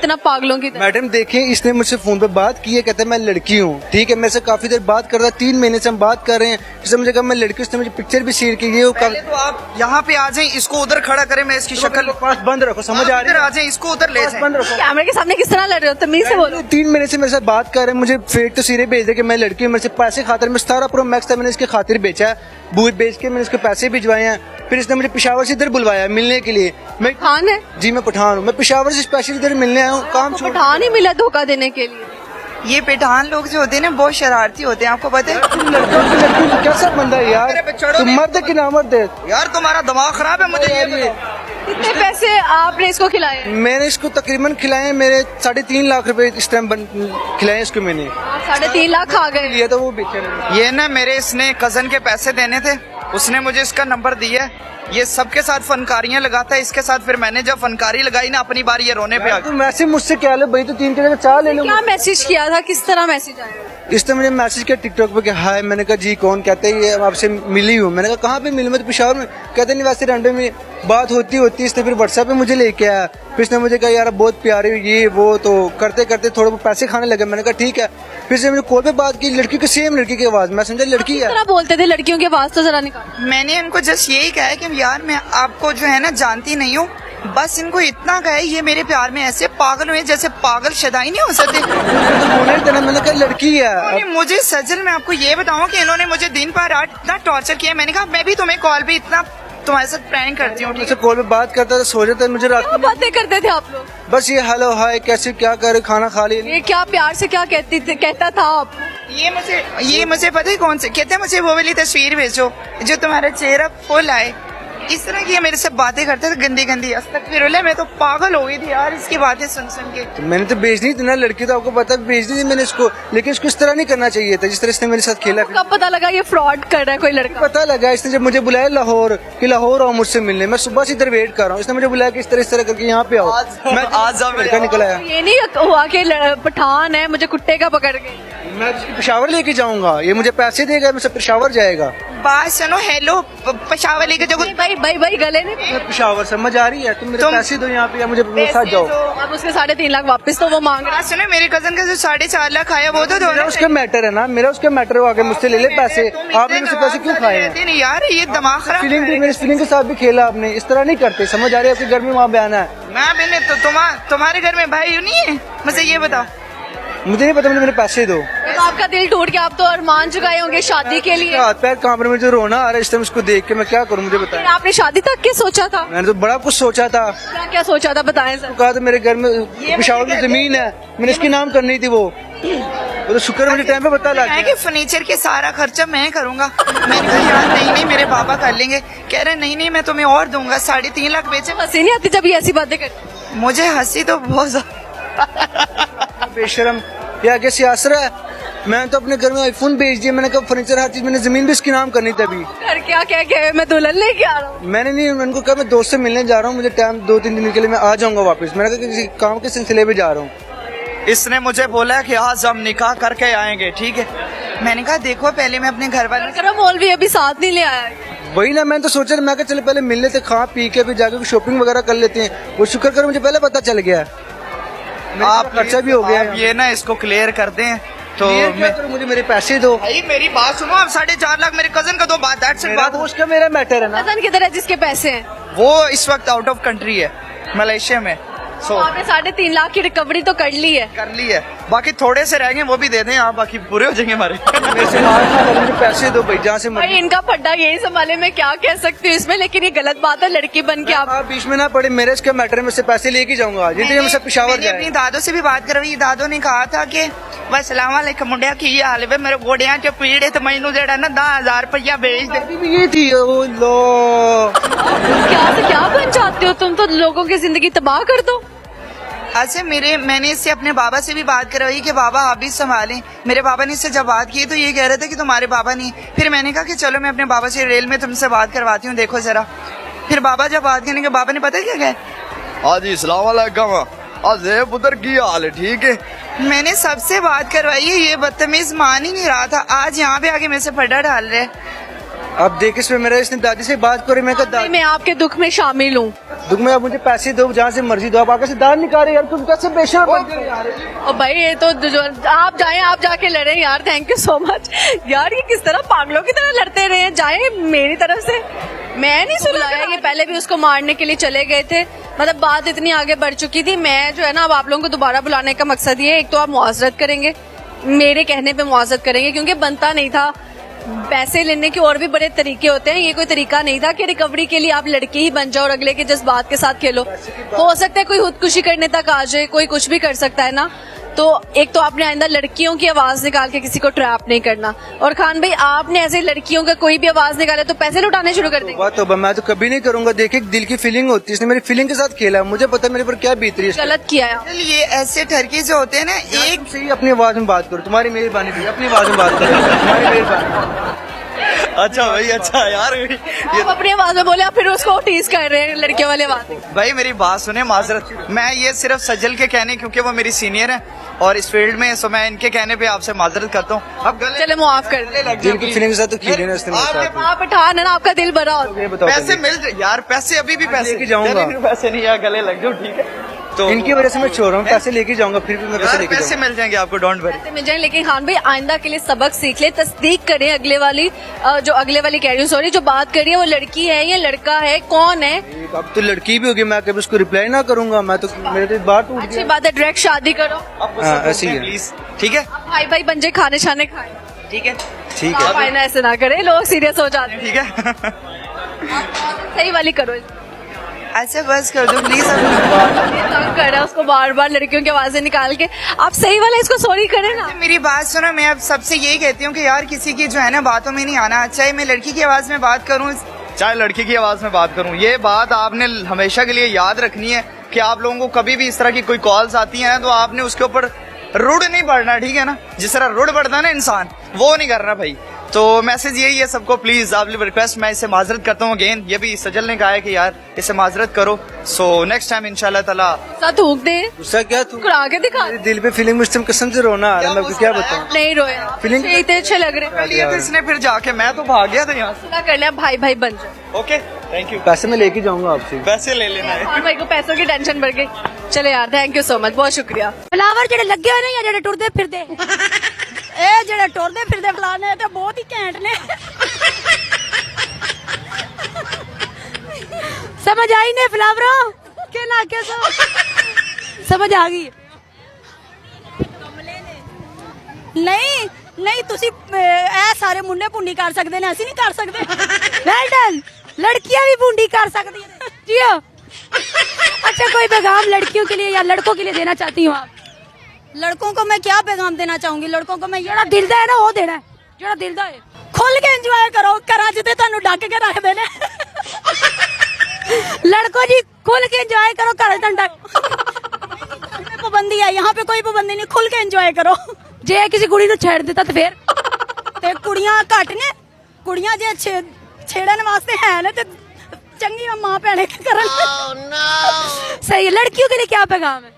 इतना पागलों की तरह? मैडम देखें, इसने मुझसे फोन पे बात की है, कहते हैं मैं लड़की हूँ, ठीक है। मेरे से काफी देर बात कर रहा है, 3 महीने से हम बात कर रहे हैं। इसने मुझे कहा मैं लड़की, उसने मुझे पिक्चर भी शेयर की है। पहले तो आप यहाँ पे आ जाएं, इसको उधर खड़ा करें, मैं इसकी शक्ल पास बंद रखो, समझ आ रही इधर है? आ जाएं, इसको उधर ले जाएं। बंद रखो। कैमरे के सामने किस तरह लड़ रहे हो? तमीज से बोलो। 3 महीने से मेरे साथ बात कर रहे हैं, मुझे फेक तस्वीरें भेज दे कि मैं लड़की हूँ। मेरे से पैसे खातिर, मैं 17 प्रो मैक्स था, मैंने इसके खातिर बेचा है, बूट बेच के मैंने इसके पैसे भिजवाए हैं। फिर इसने मुझे पेशावर से इधर बुलवाया मिलने के लिए। मैं पठान है? जी मैं पठान हूँ, मैं पेशावर से स्पेशल इधर मिलने आया हूँ। काम छोड़ पठान ही मिला धोखा देने के लिए? ये पठान लोग जो होते हैं ना बहुत शरारती होते हैं, आपको पता है? लड़की कैसा बंदा है यार? मेरे पे चढ़ो तुम नहीं। मर्द है कि ना मर्द है? यार तुम्हारा दिमाग खराब है, मुझे ये बताओ। कितने पैसे आपने इसको खिलाए? मैंने इसको तकरीबन खिलाए, मेरे 3.5 लाख रुपए इस टाइम खिलाए इसको मैंने। 3.5 लाख खा गए? लिया था वो बेचे मैंने। ये ना मेरे इसने कजन के पैसे देने थे, उसने मुझे इसका नंबर दिया। ये सबके साथ फनकारियां लगाता है, इसके साथ फिर मैंने जब फनकारी लगाई ना अपनी बार, ये रोने पे आ गया। तुम वैसे मुझसे क्या लो भाई, तो 3 की जगह 4 ले लो। क्या मैसेज किया था? किस तरह मैसेज आया? इसने मुझे मैसेज किया टिकटॉक पे कि हाय। मैंने कहा जी कौन? कहते हैं ये आपसे मिली हूँ। मैंने कहा कहाँ पे मिली? मैं तो पेशावर में। कहते नहीं वैसे रैंडम में बात होती इसने फिर व्हाट्सएप पे मुझे लेके आया। फिर इसने मुझे कहा यार बहुत प्यारी हो ये वो, तो करते करते थोड़े बहुत पैसे खाने लगे। मैंने कहा ठीक है। फिर से मुझे कॉल पे बात की, लड़की की सेम लड़की की आवाज, मैं समझा लड़की किस है। तरह बोलते थे? लड़कियों की आवाज तो जरा निकाल। मैंने इनको जस्ट यही कहा है कि यार मैं आपको जो है ना जानती नहीं हूँ, बस इनको इतना कहा है ये मेरे प्यार में ऐसे पागल हुए जैसे पागल शदाई नहीं हो सकते। मैंने कहा लड़की है। इन्होंने मुझे सजल मैं आपको ये बताऊं कि इन्होंने मुझे दिन पर रात इतना टॉर्चर किया। मैंने कहा मैं भी तुम्हें कॉल पे इतना तुम्हारे साथ प्रैंक करती हूँ, ठीक मुझसे कॉल पे बात करता था, सो जाता मुझे रात क्या को। बातें करते थे आप लोग? बस ये हेलो हाय कैसे क्या कर, खाना खा लिया? ये क्या प्यार से क्या कहता था आपको? ये मुझे पता है कौन से कहते हैं, मुझे वो वाली तस्वीर भेजो जो तुम्हारा चेहरा फुल आए। इस तरह की ये मेरे से बातें करते थे गंदी गंदी। अस्तगफिरुल्लाह, मैं तो पागल हो गई थी यार इसकी बातें सुन सुन के। तो मैंने तो भेजनी थी ना लड़की, तो आपको पता भेजनी थी मैंने इसको, लेकिन इसको इस तरह नहीं करना चाहिए था जिस तरह इसने मेरे साथ खेला। कब पता लगा ये फ्रॉड कर रहा है कोई लड़का? पता लगा इसने जब मुझे बुलाया लाहौर कि लाहौर आओ मुझसे मिलने। मैं सुबह से इधर वेट कर रहा हूँ, इसने मुझे बुलाया कि इस तरह करके यहाँ पे आओ। मैं आज लड़का निकल आया। ये नहीं हुआ कि पठान है मुझे कुत्ते का पकड़ के? मैं इसको पेशावर लेके जाऊंगा, ये मुझे पैसे देगा, मुझसे पेशावर जाएगा। बात सुनो, हेलो पेशावर लेके जो भाई गले नहीं। मैं पेशावर, समझ आ रही है? तुम मेरे पैसे दो यहाँ पे या मुझे मेरे साथ जाओ। अब उसके 3.5 लाख वापस तो वो मांग रहा है। बात सुनो, मेरे कजन का जो 4.5 लाख आया वो तो दो मेरा उसका मैटर है ना, मेरा उसका मैटर है, आगे मुझसे ले ले पैसे। आपने मुझसे पैसे क्यों खाए हैं? नहीं यार, ये दिमाग खराब फीलिंग भी, मेरी फीलिंग के साथ भी खेला आपने, इस तरह नहीं करते। समझ आ रही है? आपके घर में वहाँ बयाना है। मैं मैंने तो तुम्हारे घर में भाई नहीं है, मुझे ये बताओ। मुझे नहीं पता, मुझे मेरे पैसे दो। तो आपका दिल टूट गया, आप तो अरमान चुकाए होंगे शादी के लिए। हाथ पैर कांप रहे, मुझे रोना आ रहा है इस टाइम उसको देख के। मैं क्या करूं, मुझे बताएं। आपने शादी तक क्या सोचा था? मैंने तो बड़ा कुछ सोचा था। क्या क्या सोचा था बताएं सर। कहा था मेरे घर में पेशावर में जमीन है, मैंने इसके नाम करनी थी वो तो शुक्र मुझे टाइम पे पता लग है गया। कि फर्नीचर के सारा खर्चा मैं करूंगा। मैंने कहा यार नहीं मेरे पापा कर लेंगे। कह रहे नहीं मैं तुम्हें और दूंगा, 3.5 लाख बेचे। हंसी नहीं आती जब ये ऐसी बातें करती? मुझे हंसी तो बहुत ज्यादा। बेशरम, ये आगे सियासत है। मैं तो अपने घर में आईफोन भेज दिया, मैंने कहा फर्नीचर हर चीज, मैंने जमीन भी इसके नाम करनी थी। अभी घर क्या कह के मैं दुल्हन लेके आ रहा हूँ? मैंने नहीं, उनको कहा मैं दोस्त से मिलने जा रहा हूँ, मुझे टाइम 2-3 दिन के लिए, मैं आ जाऊंगा वापस। मैंने कहा किसी काम के सिलसिले में जा रहा हूँ। इसने मुझे बोला कि आज हम निकाह करके आएंगे, ठीक है। मैंने कहा देखो पहले मैं अपने घर वालों करो, मौलवी अभी साथ नहीं ले आया। वही ना, मैं तो सोचा मैं कहा चलो पहले मिल लेते, खा पी के फिर जाके शॉपिंग वगैरह कर लेते हैं। वो शुक्र करो मुझे पहले पता चल गया, आप खर्चा भी हो गया। ये ना इसको क्लियर कर दें तो मुझे मेरे पैसे दो भाई। मेरी बात सुनो, अब 4.5 लाख मेरे कजन का दो बात बात उसका मेरा मैटर है ना। कजन किधर है जिसके पैसे हैं? वो इस वक्त आउट ऑफ कंट्री है, मलेशिया में। आपने 3.5 लाख की रिकवरी तो कर ली है? कर ली है, बाकी थोड़े से रह गए वो भी दे दें आप, बाकी पूरे हो जाएंगे हमारे। मुझे पैसे दो भाई, जहाँ से भाई इनका फड्डा यही संभाले, मैं क्या कह सकती हूँ इसमें, लेकिन ये गलत बात है लड़की बन के आप बीच में ना पड़े। मेरे इसका मैटर में से पैसे लेके जाऊंगा जितने मुझसे पेशावर मैंने अपनी दादो से भी बात करवाई। दादो ने कहा था कि अस्सलाम वालेकुम मुंडिया की हाल है, मेरे गोडियां च पीड़ है तो मैनू जेड़ा ना 10,000 रुपया भेज दे। ये थी ओ लो, क्या बन जाते हो तुम, तो लोगों की जिंदगी तबाह कर दो। अच्छा मैंने इससे अपने बाबा से भी बात करवाई कि बाबा आप भी संभालें। मेरे बाबा ने इससे जब बात की तो ये कह रहे थे कि तुम्हारे बाबा नहीं। फिर मैंने कहा कि चलो मैं अपने बाबा से रेल में तुमसे बात करवाती हूँ, देखो जरा। फिर बाबा जब बात करने के बाबा ने पता है क्या कहा? हाँ जी सलाम वालेकुम, अजेब उधर की हाल है, ठीक है। मैंने सबसे बात करवाई है, ये बदतमीज मान ही नहीं रहा था। आज यहाँ पे आके मेरे से फड्डा डाल रहे। अब देख इसमें मेरा इसने दादी से बात करी, मैं कहा मैं आपके दुख में शामिल हूँ। दुख में आप मुझे पैसे दो, जहाँ से मर्जी दो, आप आगे से दाल निकाले यार, तुम कैसे बेशर्म बन गए यार। और भाई ये तो आप जाएं, आप जाके लड़े यार। थैंक यू सो मच यार। ये किस तरह पागलों की तरह लड़ते रहे, जाए मेरी तरफ से। मैं नहीं सुनाया, ये पहले भी उसको मारने के लिए चले गए थे। मतलब बात इतनी आगे बढ़ चुकी थी। मैं जो है ना, अब आप लोगों को दोबारा बुलाने का मकसद ये है, एक तो आप मुआवजत करेंगे, मेरे कहने पे मुआवजत करेंगे, क्योंकि बनता नहीं था। पैसे लेने के और भी बड़े तरीके होते हैं, ये कोई तरीका नहीं था कि रिकवरी के लिए आप लड़के ही बन जाओ और अगले के जज्बात के साथ खेलो। हो सकता है कोई खुदकुशी करने तक आ जाए, कोई कुछ भी कर सकता है ना। तो एक तो आपने आइंदा लड़कियों की आवाज निकाल के किसी को ट्रैप नहीं करना। और खान भाई, आपने ऐसे लड़कियों का कोई भी आवाज निकाले तो पैसे लुटाने शुरू कर देंगे। तो मैं तो कभी नहीं करूंगा। देखिए दिल की फीलिंग होती है, इसने मेरी फीलिंग के साथ खेला, मुझे पता है मेरे पर क्या बीत रही है। गलत किया है। ये ऐसे ठरके जो होते हैं ना, एक से ही अपनी आवाज में बात करो, तुम्हारी मेहरबानी थी, अपनी आवाज में बात करो, तुम्हारी मेहरबानी। अच्छा भाई, अच्छा यार आप अपनी आवाज में बोले, आप फिर उसको टीज कर रहे हैं लड़कियों वाले आवाज में। भाई मेरी बात सुने, माजरत मैं ये सिर्फ सजल के कहने, क्योंकि वो मेरी सीनियर है और इस फील्ड में, सो मैं इनके कहने पे आपसे माजरत करता हूँ। अब गले चले माफ कर दे। दिल की फीलिंग के साथ तो खेले ना इसने मेरे साथ। आप पठान है ना, आपका दिल भरा होता है। बताओ पैसे मिल जाए यार, पैसे अभी भी पैसे लेके जाऊंगा। पैसे नहीं यार, गले लग जाओ, ठीक है। तो इनकी वजह से मैं छोड़ रहा हूँ, पैसे लेके जाऊंगा, फिर भी मैं पैसे यार लेके पैसे जाऊंगा। मिल जाएंगे आपको, डोंट वरी। पैसे मिल जाए, लेकिन खान भाई आइंदा के लिए सबक सीख ले, तस्दीक करें अगले वाली जो अगले वाली कह रही हूँ, सॉरी, जो बात कर रही है वो लड़की है या लड़का है, कौन है। अब तो लड़की भी होगी, मैं कभी उसको रिप्लाई ना करूंगा, मैं तो मेरे तो बात टूट अच्छी बात है, डायरेक्ट शादी करो, ऐसी है। प्लीज, ठीक है, भाई भाई बन जाए, खाने छाने खाए। ठीक है, ठीक आप है। आईना ऐसे ना करे, लोग सीरियस हो जाते हैं। ठीक है। सही वाली करो। अच्छा बस कर दो प्लीज। तंग कर रहा है उसको बार बार लड़कियों की आवाजें निकाल के। आप सही वाला इसको सॉरी करें ना। मेरी बात सुनो, मैं अब सबसे यही कहती हूँ कि यार किसी की जो है ना बातों में नहीं आना। चाहे मैं लड़की की आवाज में बात करूँ, चाहे लड़की की आवाज में बात करूं, ये बात आपने हमेशा के लिए याद रखनी है कि आप लोगों को कभी भी इस तरह की कोई कॉल्स आती हैं तो आपने उसके ऊपर रुड नहीं बढ़ना, ठीक है ना। जिस तरह रुड बढ़ता है ना इंसान, वो नहीं करना भाई। तो मैसेज यही है सबको, प्लीज आप रिक्वेस्ट, मैं इसे माजरत करता हूँ अगेन। ये भी सजल ने कहा है कि यार इसे माजरत करो, सो नेक्स्ट टाइम इंशाल्लाह ताला। साथ थूक दे, गुस्सा क्या तू करा के दिखा। मेरे दिल पे फीलिंग, मुझसे कसम से रोना आ रहा है, मैं क्या बताऊं। नहीं रोया, Feeling- इतने अच्छे लग रहे। लिए तो इसने फिर जाके, मैं तो भाग गया था यहाँ से। सुना कर लिया, भाई भाई बन जाए। Okay, thank you. पैसे मैं लेके जाऊंगा आपसे। पैसे ले लेना है। और भाई को पैसों की टेंशन बढ़ गई। चले यार, थैंक यू सो मच, बहुत शुक्रिया। ਫਲਾਵਰ ਜਿਹੜੇ ਲੱਗੇ ਹੋਏ ਨੇ ਜਾਂ ਜਿਹੜੇ ਟੁਰਦੇ ਫਿਰਦੇ ਇਹ ਜਿਹੜੇ ਟੁਰਦੇ ਫਿਰਦੇ ਫਲਾਵਰ ਨੇ ਤਾਂ ਬਹੁਤ ਹੀ ਘੈਂਟ ਨੇ समझ आई ने फ्लावरों के ना के समझ आ गई ਨਹੀਂ ਨਹੀਂ ਤੁਸੀਂ ਇਹ ਸਾਰੇ ਮੁੰਡੇ ਪੁੰਡੀ ਕਰ ਸਕਦੇ ਨੇ ਅਸੀਂ ਨਹੀਂ ਕਰ ਸਕਦੇ ਵੈਲ ਡਨ लड़कियां भी पुंडी कर सकती हैं जी हाँ अच्छा कोई पैगाम लड़कियों के लिए या लड़कों के लिए देना चाहती हूँ आप लड़कों को मैं क्या पैगाम देना चाहूंगी लड़कों को मैं जेड़ा दिल दा है ना वो देना है जेड़ा दिल दा है खुल के एंजॉय करो घरा च ते तुहानू डक के रख देने लड़कों जी खुल के एंजॉय करो घर डंडा पाबंदी है यहाँ पे कोई पाबंदी नहीं खुल के एंजॉय करो जे किसी कुड़ी नू छेड़ दिता तो फिर ते कुड़ियां घट ने कुड़ियां जे छेड़न वास्ते है ना ते चंगी मां भैने करन सही है लड़कियों के लिए क्या पैगाम है